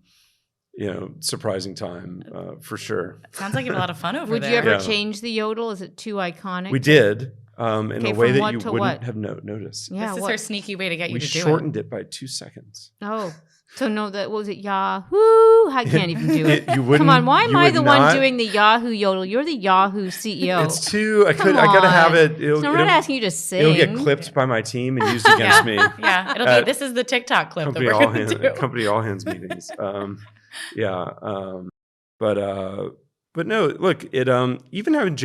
surprising time for sure. Sounds like you have a lot of fun over there. there. Would you ever change the yodel? Is it too iconic? We did. In a way that you wouldn't have noticed. Yeah, this is her sneaky way to get you to do it. We shortened it by 2 seconds. Oh, so no, that was it. Yahoo! I can't even do it. Come on, why am I the one doing the Yahoo yodel? You're the Yahoo CEO. It's too. I gotta have it. I'm not asking you to sing. It'll get clipped by my team and used against me. Yeah, it'll be. This is the TikTok clip that we're going to do. Company all hands meetings. But no, look, it even having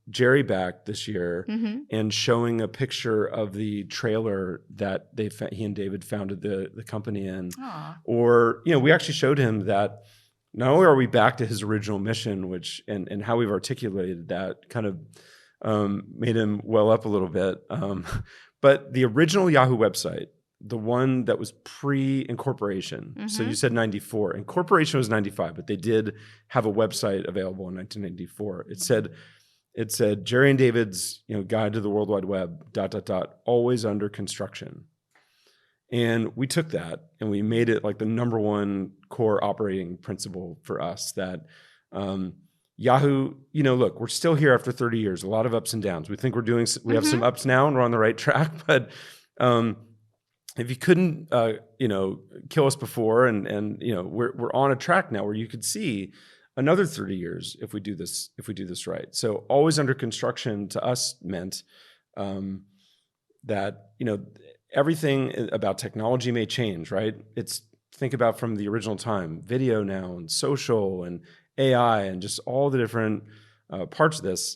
Jerry back this year and showing a picture of the trailer that he and David founded the company in. Aww. Or we actually showed him that not only are we back to his original mission, which and how we've articulated that kind of made him well up a little bit. But the original Yahoo website, the one that was pre-incorporation, so you said 94. Incorporation was 95, but they did have a website available in 1994. It said Jerry and David's Guide to the World Wide Web, ... always under construction. And we took that and we made it like the number one core operating principle for us that Yahoo, look, we're still here after 30 years, a lot of ups and downs. We think we have some ups now and we're on the right track. But if you couldn't, kill us before and we're on a track now where you could see another 30 years if we do this right. So always under construction to us meant that, everything about technology may change, right? Think about from the original time, video now and social and AI and just all the different parts of this.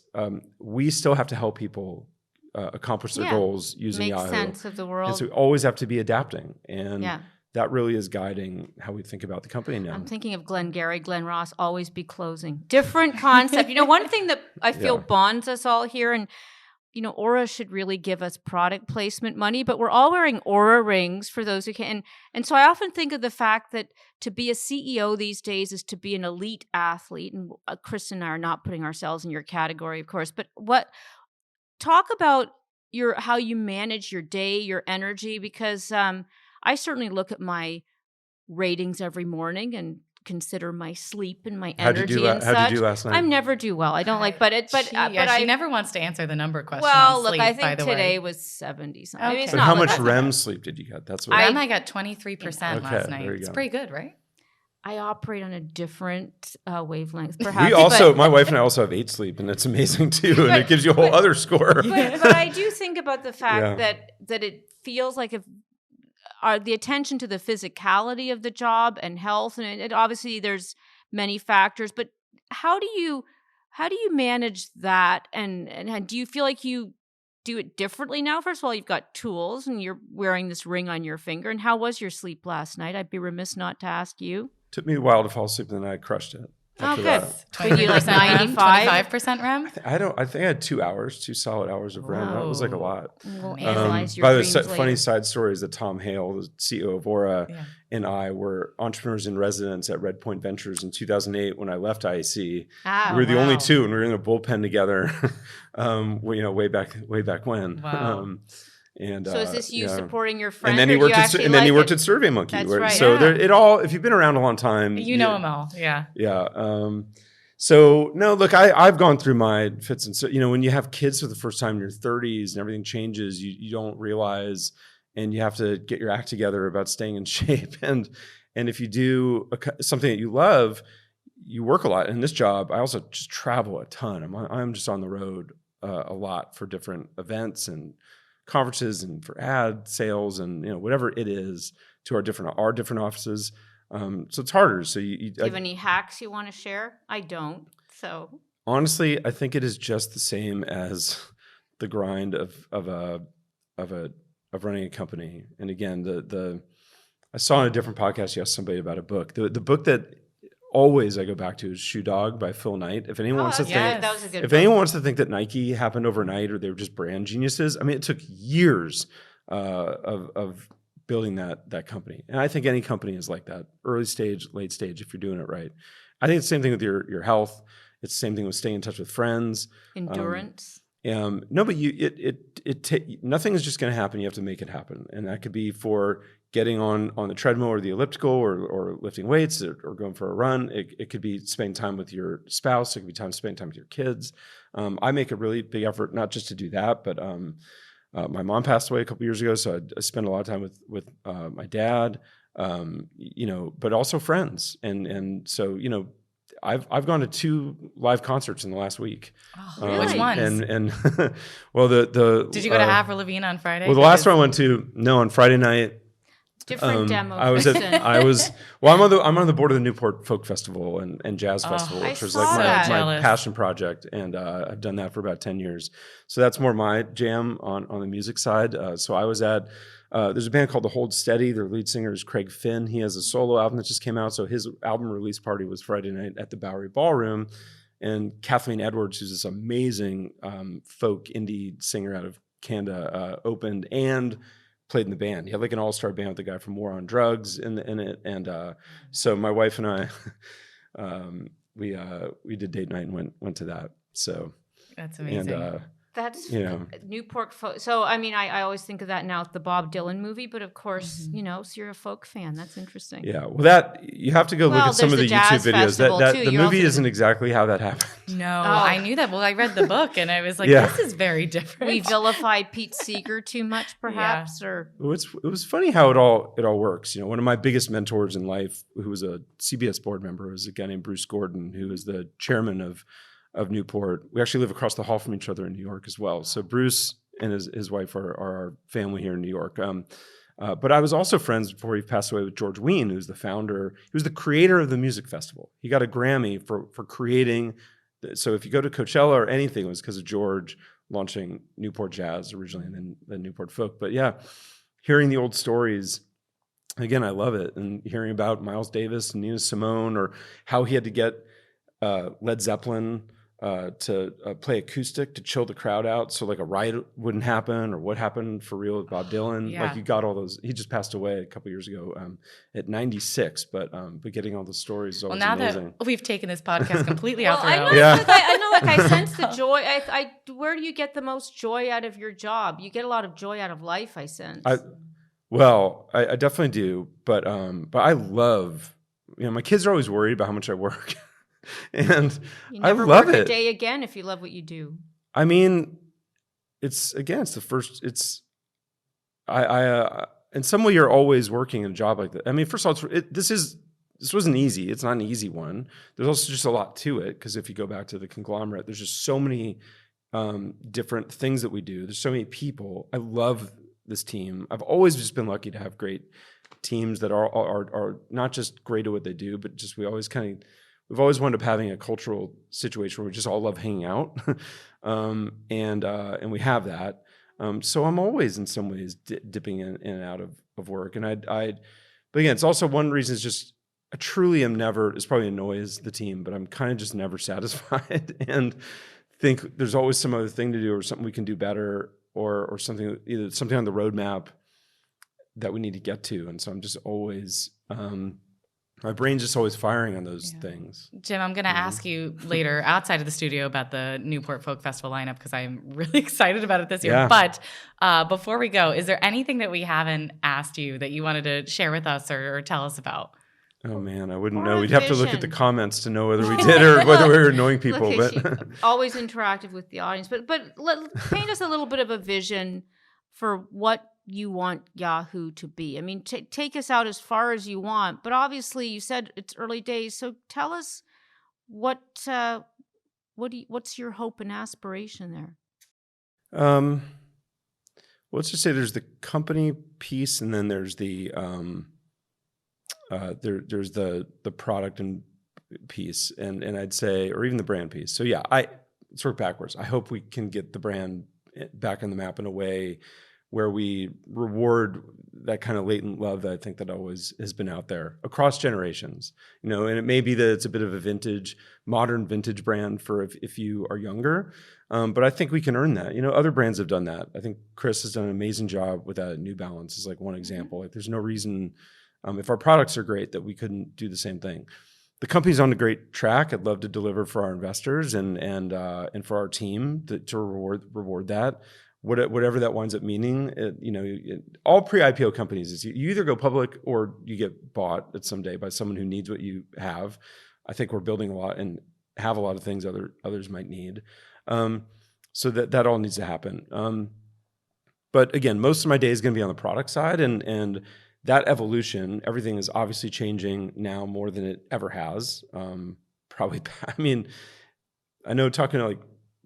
We still have to help people accomplish their goals using Yahoo. Make sense of the world. And so we always have to be adapting. And that really is guiding how we think about the company now. I'm thinking of Glenn Ross, always be closing. Different concept. One thing that I feel bonds us all here, and Aura should really give us product placement money, but we're all wearing Aura rings for those who can. And so I often think of the fact that to be a CEO these days is to be an elite athlete. And Chris and I are not putting ourselves in your category, of course, but talk about how you manage your day, your energy, because I certainly look at my ratings every morning and consider my sleep and my energy and such. How'd you do last night? I never do well. I don't like, she never wants to answer the number question. Well, on look, sleep, I think by the today way. was 70 something. Okay. I mean, But how much REM sleep did you get? That's what I got 23% last night. there you It's go. pretty good, right? I operate on a different wavelength, perhaps. My wife and I also have 8 sleep, and it's amazing too, and it gives you a whole other score. But I do think about the fact that it feels like the attention to the physicality of the job and health, and it obviously there's many factors, but how do you manage that, and do you feel like you do it differently now? First of all, you've got tools and you're wearing this ring on your finger. And how was your sleep last night? I'd be remiss not to ask you. Took me a while to fall asleep, and then I crushed it. Oh, good. 20% REM, 25% REM? I think I had 2 solid hours of REM. That was like a lot. We'll analyze your by dreams the later. funny side story is that Tom Hale, the CEO of Aura, and I were entrepreneurs in residence at Red Point Ventures in 2008 when I left IAC. We were the only two, and we were in a bullpen together. Way back when. Wow. So is this you supporting your friend? And then he worked at SurveyMonkey. That's right. So if you've been around a long time, you know them all. Yeah. Yeah. So no, look, I've gone through my fits, and so when you have kids for the first time in your 30s and everything changes, you don't realize, and you have to get your act together about staying in shape. And if you do something that you love, you work a lot. In this job, I also just travel a ton. I'm just on the road a lot for different events and conferences and for ad sales and whatever it is to our different offices. So it's harder. So do you have any hacks you want to share? I don't. So honestly, I think it is just the same as the grind of running a company. And again, I saw on a different podcast, you asked somebody about a book. The book that always I go back to is Shoe Dog by Phil Knight. If anyone wants to think, that was a good book. Anyone wants to think that Nike happened overnight or they were just brand geniuses, I mean, it took years of building that company. And I think any company is like that, early stage, late stage, if you're doing it right. I think it's the same thing with your health. It's the same thing with staying in touch with friends. Endurance. No, but nothing is just going to happen. You have to make it happen, and that could be for getting on the treadmill or the elliptical, or lifting weights, or going for a run. It could be spending time with your spouse. It could be spending time with your kids. I make a really big effort not just to do that, but my mom passed away a couple years ago, so I spent a lot of time with my dad. But also friends, and so I've gone to 2 live concerts in the last week. Oh, really? Which ones? And well, the did you go to Avril Lavigne on Friday? Well, the last one I went to, on Friday night. Different demo. I'm on the board of the Newport Folk Festival and Jazz Festival, which was like my passion project, and I've done that for about 10 years. So that's more my jam on the music side. So I was at. There's a band called The Hold Steady. Their lead singer is Craig Finn. He has a solo album that just came out. So his album release party was Friday night at the Bowery Ballroom. and Kathleen Edwards, who's this amazing folk indie singer out of Canada, opened and played in the band. He had like an all-star band with the guy from War on Drugs in it. And so my wife and I, we did date night and went to that. So that's amazing. And, That's Newport folk. So, I mean, I always think of that now with the Bob Dylan movie, but of course, so you're a folk fan. That's interesting. Yeah. Well, that you have to go look at some of the YouTube videos. The movie isn't exactly how that happened. No, I knew that. Well, I read the book and I was like, this is very different. We vilified Pete Seeger too much, perhaps, or it was funny how it all works. One of my biggest mentors in life, who was a CBS board member, was a guy named Bruce Gordon, who was the chairman of Newport. We actually live across the hall from each other in New York as well. So Bruce and his wife are our family here in New York. But I was also friends before he passed away with George Wein, who's the founder. He was the creator of the music festival. He got a Grammy for creating. So if you go to Coachella or anything, it was because of George launching Newport Jazz originally and then Newport Folk. But yeah, hearing the old stories, again, I love it. And hearing about Miles Davis and Nina Simone, or how he had to get Led Zeppelin to play acoustic to chill the crowd out, so like a riot wouldn't happen, or what happened for real with Bob Dylan. Yeah. Like you got all those. He just passed away a couple years ago at 96, but getting all the stories is always amazing. That we've taken this podcast completely off the rails. I know, I sense the joy. Where do you get the most joy out of your job? You get a lot of joy out of life, I sense. I definitely do, but I love. My kids are always worried about how much I work. And you I never love work it. a day again if you love what you do. I mean, it's the first. In some way, you're always working in a job like that. I mean, first of all, this wasn't easy. It's not an easy one. There's also just a lot to it, because if you go back to the conglomerate, there's just so many different things that we do. There's so many people. I love this team. I've always just been lucky to have great teams that are not just great at what they do, but just we've always wound up having a cultural situation where we just all love hanging out, and we have that. So I'm always in some ways dipping in and out of work, but again, it's also one reason is just I truly am never. This probably annoys the team, but I'm kind of just never satisfied, and think there's always some other thing to do, or something we can do better, or something, either something on the roadmap that we need to get to, and so I'm just always. My brain's just always firing on those things. Jim, I'm going to ask you later outside of the studio about the Newport Folk Festival lineup, because I'm really excited about it this year. Yeah. But before we go, is there anything that we haven't asked you that you wanted to share with us or tell us about? Oh man, I wouldn't Or know. a We'd have to look at the vision. comments to know whether we did or whether we were annoying people. Look at But you, always interactive with the audience. But paint us a little bit of a vision for what you want Yahoo to be. I mean, take us out as far as you want, but obviously you said it's early days. So tell us what's your hope and aspiration there? Let's just say there's the company piece, and then there's the there's the product and piece, and I'd say, or even the brand piece. So yeah, let's work backwards. I hope we can get the brand back on the map in a way where we reward that kind of latent love that I think that always has been out there across generations, and it may be that it's a bit of a modern vintage brand for if you are younger, but I think we can earn that. Other brands have done that. I think Chris has done an amazing job with that. New Balance is like one example. Like there's no reason, if our products are great, that we couldn't do the same thing. The company's on a great track. I'd love to deliver for our investors and for our team to reward that. Whatever that winds up meaning, all pre-IPO companies is you either go public or you get bought at some day by someone who needs what you have. I think we're building a lot and have a lot of things others might need. So that all needs to happen. But again, most of my day is going to be on the product side, and that evolution, everything is obviously changing now more than it ever has. Probably, I mean, I know talking to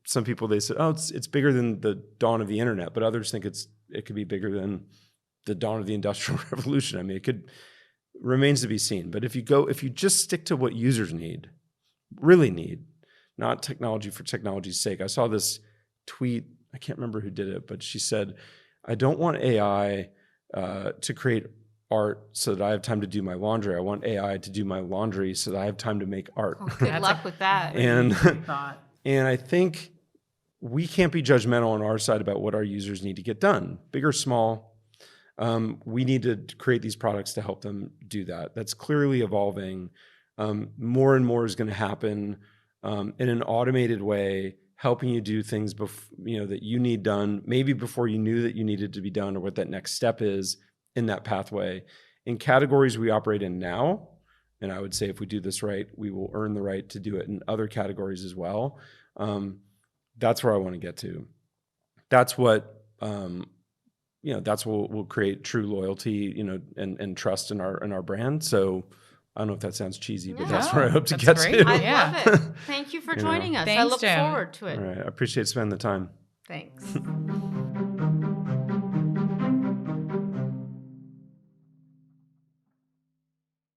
some people, they said, oh, it's bigger than the dawn of the internet, but others think it could be bigger than the dawn of the Industrial Revolution. I mean, remains to be seen. But if you just stick to what users really need, not technology for technology's sake. I saw this tweet, I can't remember who did it, but she said, I don't want AI to create art so that I have time to do my laundry. I want AI to do my laundry so that I have time to make art. Well, good luck with that. And I think we can't be judgmental on our side about what our users need to get done, big or small. We need to create these products to help them do that. That's clearly evolving. More and more is going to happen in an automated way, helping you do things that you need done, maybe before you knew that you needed to be done, or what that next step is in that pathway. In categories we operate in now, and I would say if we do this right, we will earn the right to do it in other categories as well. That's where I want to get to. That's what that's what will create true loyalty, and trust in our brand. So I don't know if that sounds cheesy, but that's where I hope to get great. to. I love it. Thank you for joining us. Thanks, I look Jim. forward to it. All right. I appreciate spending the time. Thanks.